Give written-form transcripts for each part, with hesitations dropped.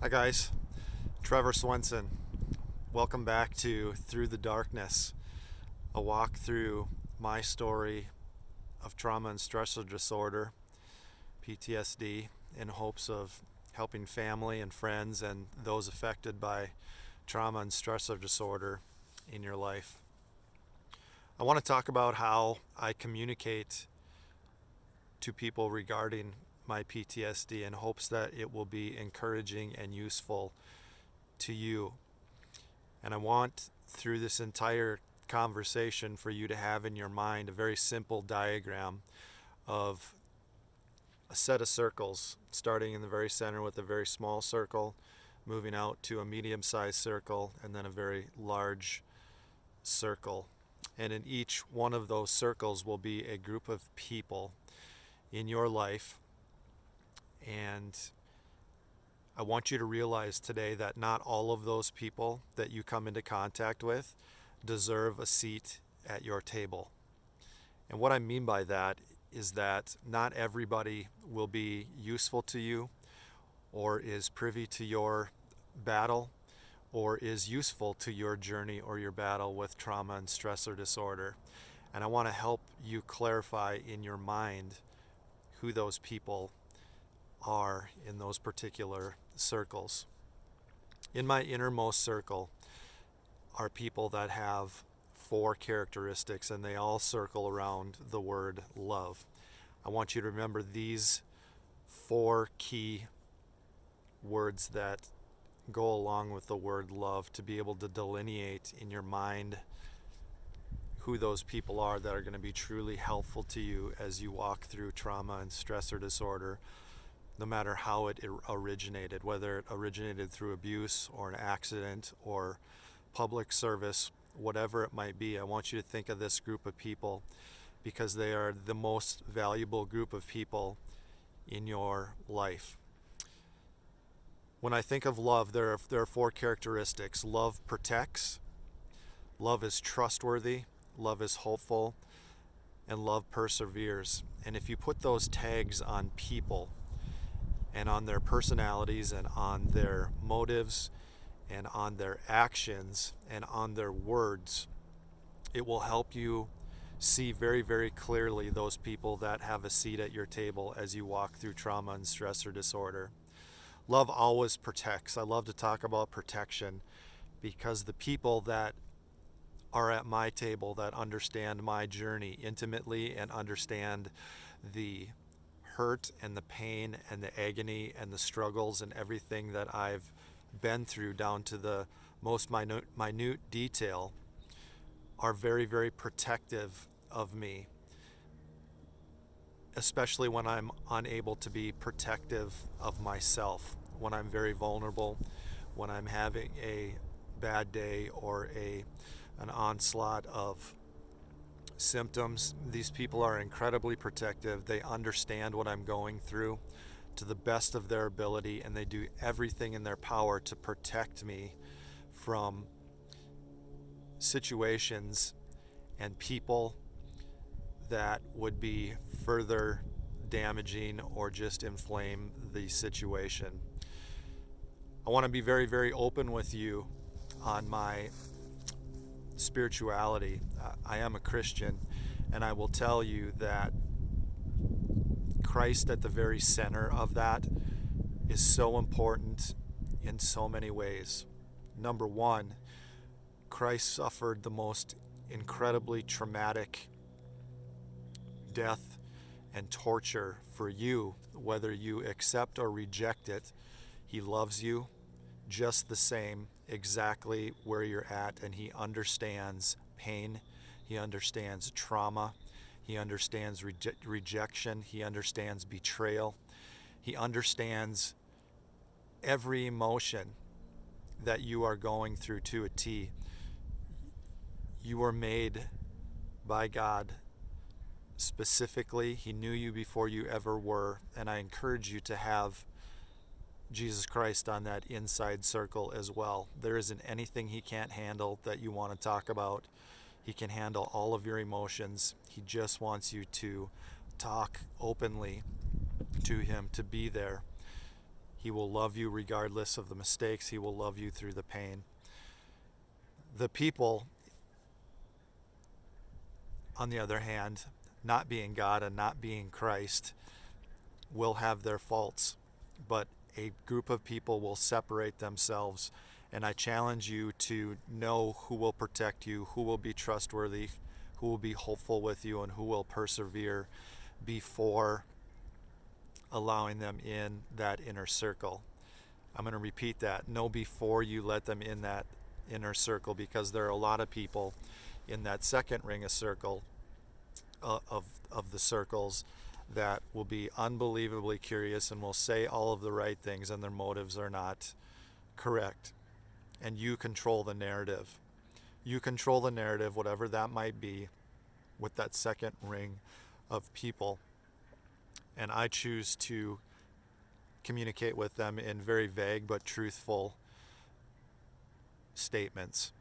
Hi guys, Trevor Swenson. Welcome back to Through the Darkness, a walk through my story of trauma and stressor disorder, PTSD, in hopes of helping family and friends and those affected by trauma and stressor disorder in your life. I want to talk about how I communicate to people regarding my PTSD in hopes that it will be encouraging and useful to you. And I want, through this entire conversation, for you to have in your mind a very simple diagram of a set of circles, starting in the very center with a very small circle, moving out to a medium-sized circle, and then a very large circle. And in each one of those circles will be a group of people in your life. And I want you to realize today that not all of those people that you come into contact with deserve a seat at your table. And what I mean by that is that not everybody will be useful to you or is privy to your battle or is useful to your journey or your battle with trauma and stressor disorder. And I want to help you clarify in your mind who those people are in those particular circles. In my innermost circle are people that have 4 characteristics, and they all circle around the word love. I want you to remember these 4 key words that go along with the word love to be able to delineate in your mind who those people are that are going to be truly helpful to you as you walk through trauma and stressor disorder, no matter how it originated, whether it originated through abuse or an accident or public service, whatever it might be. I want you to think of this group of people because they are the most valuable group of people in your life. When I think of love, there are 4 characteristics. Love protects, love is trustworthy, love is hopeful, and love perseveres. And if you put those tags on people and on their personalities and on their motives and on their actions and on their words, it will help you see very, very clearly those people that have a seat at your table as you walk through trauma and stressor disorder. Love always protects. I love to talk about protection because the people that are at my table that understand my journey intimately and understand the hurt and the pain and the agony and the struggles and everything that I've been through down to the most minute detail are very, very protective of me, especially when I'm unable to be protective of myself, when I'm very vulnerable, when I'm having a bad day or an onslaught of symptoms. These people are incredibly protective. They understand what I'm going through to the best of their ability, and they do everything in their power to protect me from situations and people that would be further damaging or just inflame the situation. I want to be very, very open with you on my spirituality. I am a Christian, and I will tell you that Christ at the very center of that is so important in so many ways. Number one, Christ suffered the most incredibly traumatic death and torture for you, whether you accept or reject it. He loves you just the same, exactly where you're at, and he understands pain, he understands trauma, he understands rejection, he understands betrayal, he understands every emotion that you are going through to a T. You were made by God specifically. He knew you before you ever were, and I encourage you to have Jesus Christ on that inside circle as well. There isn't anything he can't handle that you want to talk about. He can handle all of your emotions. He just wants you to talk openly to him, to be there. He will love you regardless of the mistakes. He will love you through the pain. The people, on the other hand, not being God and not being Christ, will have their faults, but a group of people will separate themselves. And I challenge you to know who will protect you, who will be trustworthy, who will be hopeful with you, and who will persevere before allowing them in that inner circle. I'm going to repeat that. Know before you let them in that inner circle, because there are a lot of people in that second ring of circle of the circles that will be unbelievably curious and will say all of the right things, and their motives are not correct. And you control the narrative. You control the narrative, whatever that might be, with that second ring of people. And I choose to communicate with them in very vague but truthful statements.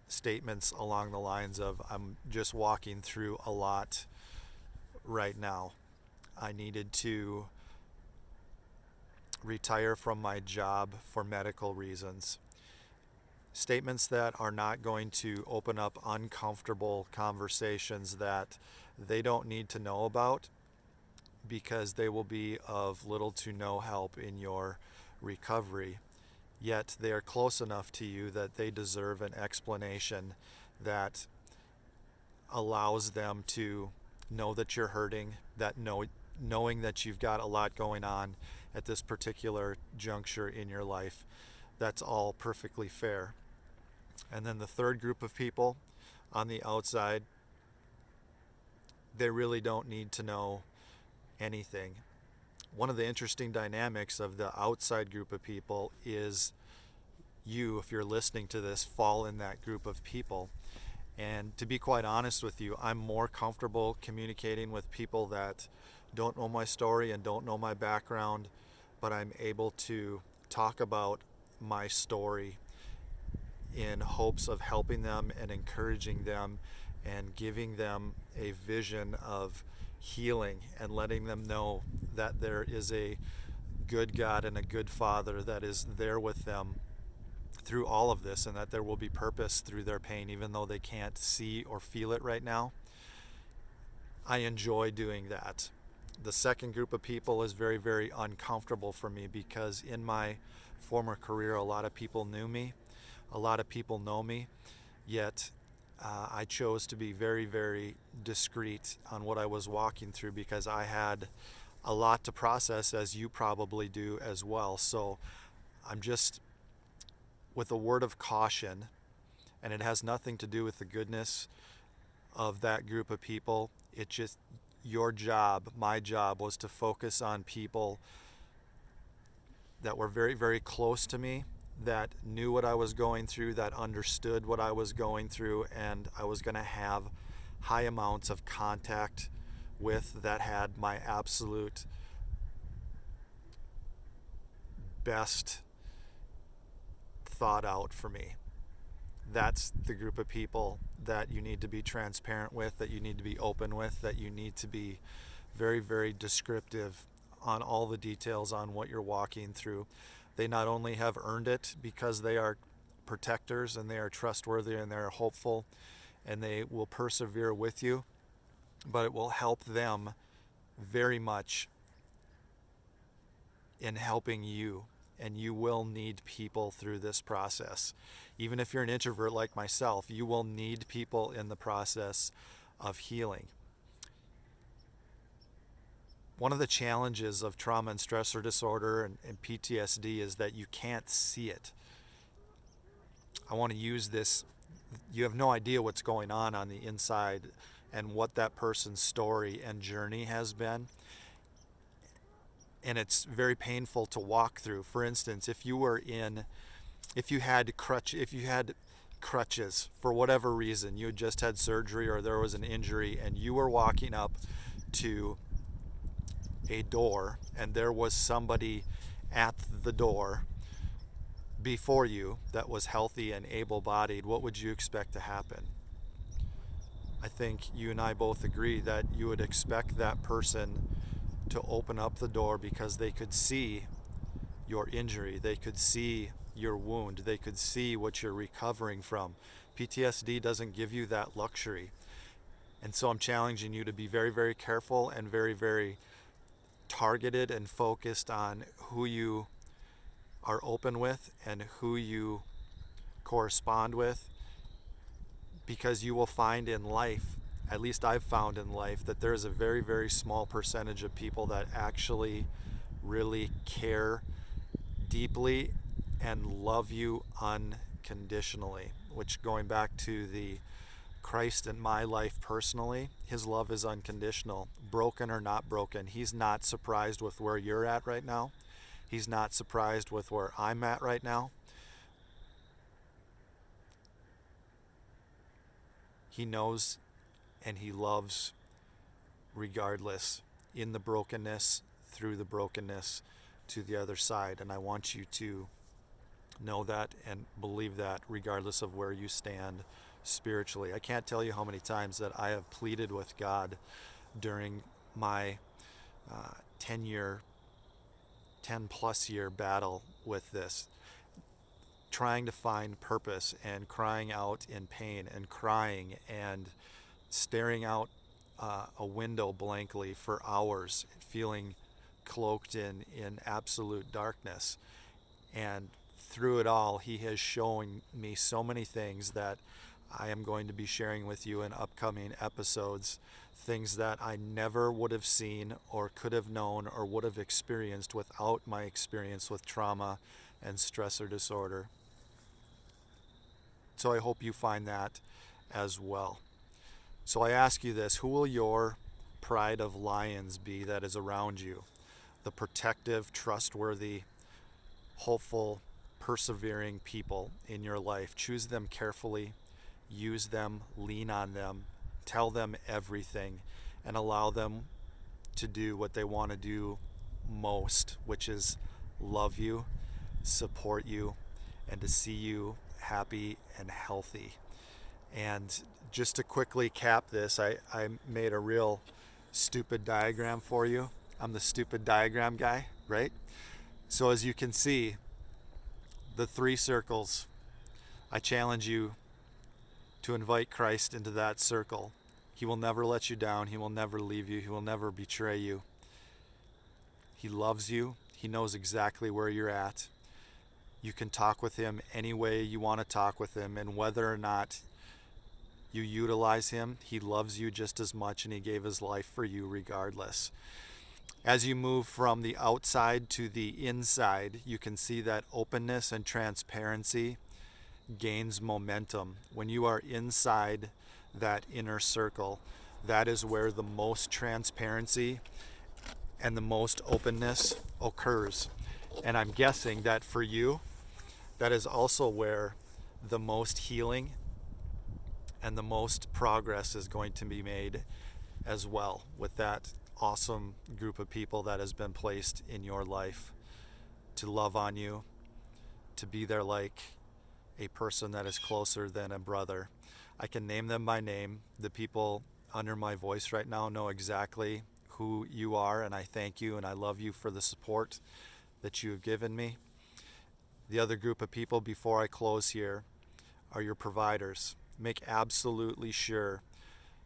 Statements along the lines of, I'm just walking through a lot right now. I needed to retire from my job for medical reasons. Statements that are not going to open up uncomfortable conversations that they don't need to know about, because they will be of little to no help in your recovery. Yet they are close enough to you that they deserve an explanation that allows them to know that you're hurting, that knowing that you've got a lot going on at this particular juncture in your life. That's all perfectly fair. And then the third group of people on the outside, they really don't need to know anything. One of the interesting dynamics of the outside group of people is you, if you're listening to this, fall in that group of people. And to be quite honest with you, I'm more comfortable communicating with people that don't know my story and don't know my background, but I'm able to talk about my story in hopes of helping them and encouraging them and giving them a vision of healing and letting them know that there is a good God and a good Father that is there with them through all of this, and that there will be purpose through their pain, even though they can't see or feel it right now. I enjoy doing that. The second group of people is very, very uncomfortable for me, because in my former career, a lot of people knew me, a lot of people know me, yet I chose to be very, very discreet on what I was walking through, because I had a lot to process, as you probably do as well. So I'm just, with a word of caution, and it has nothing to do with the goodness of that group of people. It just, your job, my job, was to focus on people that were very, very close to me, that knew what I was going through, that understood what I was going through, and I was going to have high amounts of contact with, that had my absolute best thought out for me. That's the group of people that you need to be transparent with, that you need to be open with, that you need to be very, very descriptive on all the details on what you're walking through. They not only have earned it because they are protectors and they are trustworthy and they are hopeful and they will persevere with you, but it will help them very much in helping you. And you will need people through this process. Even if you're an introvert like myself, you will need people in the process of healing. One of the challenges of trauma and stressor disorder and PTSD is that you can't see it. I want to use this. You have no idea what's going on the inside and what that person's story and journey has been. And it's very painful to walk through. For instance, if you had crutches for whatever reason, you had just had surgery or there was an injury, and you were walking up to a door and there was somebody at the door before you that was healthy and able-bodied, what would you expect to happen? I think you and I both agree that you would expect that person to open up the door because they could see your injury. They could see your wound. They could see what you're recovering from. PTSD doesn't give you that luxury. And so I'm challenging you to be very, very careful and very, very targeted and focused on who you are open with and who you correspond with, because you will find in life, at least I've found in life, that there is a very, very small percentage of people that actually really care deeply and love you unconditionally, which, going back to the Christ in my life personally, his love is unconditional, broken or not broken. He's not surprised with where you're at right now. He's not surprised with where I'm at right now. He knows and he loves regardless, in the brokenness, through the brokenness, to the other side. And I want you to know that and believe that regardless of where you stand spiritually. I can't tell you how many times that I have pleaded with God during my 10 plus year battle with this, trying to find purpose and crying out in pain and crying and staring out a window blankly for hours, feeling cloaked in absolute darkness. And through it all, he has shown me so many things that I am going to be sharing with you in upcoming episodes, things that I never would have seen or could have known or would have experienced without my experience with trauma and stressor disorder. So I hope you find that as well. So I ask you this: who will your pride of lions be that is around you? The protective, trustworthy, hopeful, persevering people in your life. Choose them carefully, use them, lean on them, tell them everything, and allow them to do what they want to do most, which is love you, support you, and to see you happy and healthy. And just to quickly cap this, I made a real stupid diagram for you. I'm the stupid diagram guy, right? So as you can see, the 3 circles, I challenge you to invite Christ into that circle. He will never let you down. He will never leave you. He will never betray you. He loves you. He knows exactly where you're at. You can talk with him any way you want to talk with him, and whether or not you utilize him, he loves you just as much, and he gave his life for you regardless. As you move from the outside to the inside, you can see that openness and transparency gains momentum. When you are inside that inner circle, that is where the most transparency and the most openness occurs. And I'm guessing that for you, that is also where the most healing and the most progress is going to be made as well, with that awesome group of people that has been placed in your life to love on you, to be there like a person that is closer than a brother. I can name them by name. The people under my voice right now know exactly who you are, and I thank you and I love you for the support that you have given me. The other group of people, before I close here, are your providers. Make absolutely sure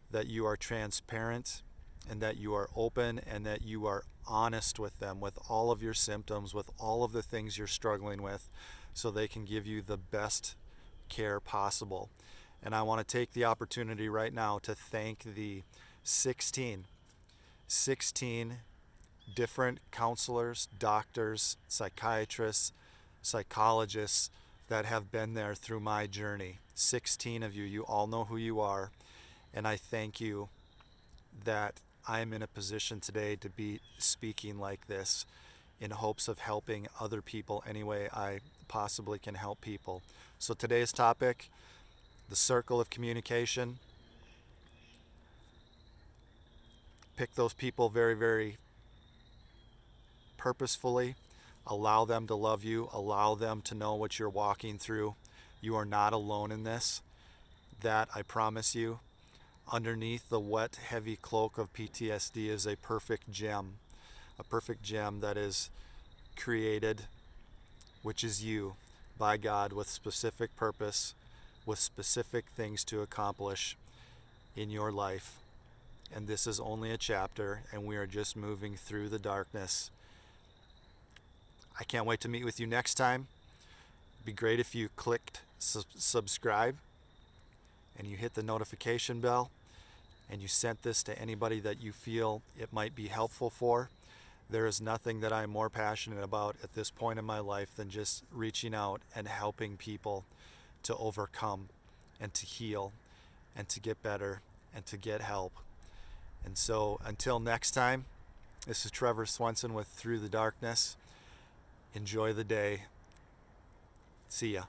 that you are transparent and that you are open and that you are honest with them, with all of your symptoms, with all of the things you're struggling with, so they can give you the best care possible. And I want to take the opportunity right now to thank the 16 different counselors, doctors, psychiatrists, psychologists that have been there through my journey. 16 of you. You all know who you are, and I thank you that I am in a position today to be speaking like this in hopes of helping other people any way I possibly can help people. So today's topic, the circle of communication. Pick those people very, very purposefully. Allow them to love you. Allow them to know what you're walking through. You are not alone in this. That I promise you. Underneath the wet, heavy cloak of PTSD is a perfect gem that is created which is you, by God, with specific purpose, with specific things to accomplish in your life. And this is only a chapter, and we are just moving through the darkness. I can't wait to meet with you next time. It'd be great if you clicked subscribe and you hit the notification bell and you sent this to anybody that you feel it might be helpful for. There is nothing that I'm more passionate about at this point in my life than just reaching out and helping people to overcome and to heal and to get better and to get help. And so until next time, this is Trevor Swenson with Through the Darkness. Enjoy the day. See ya.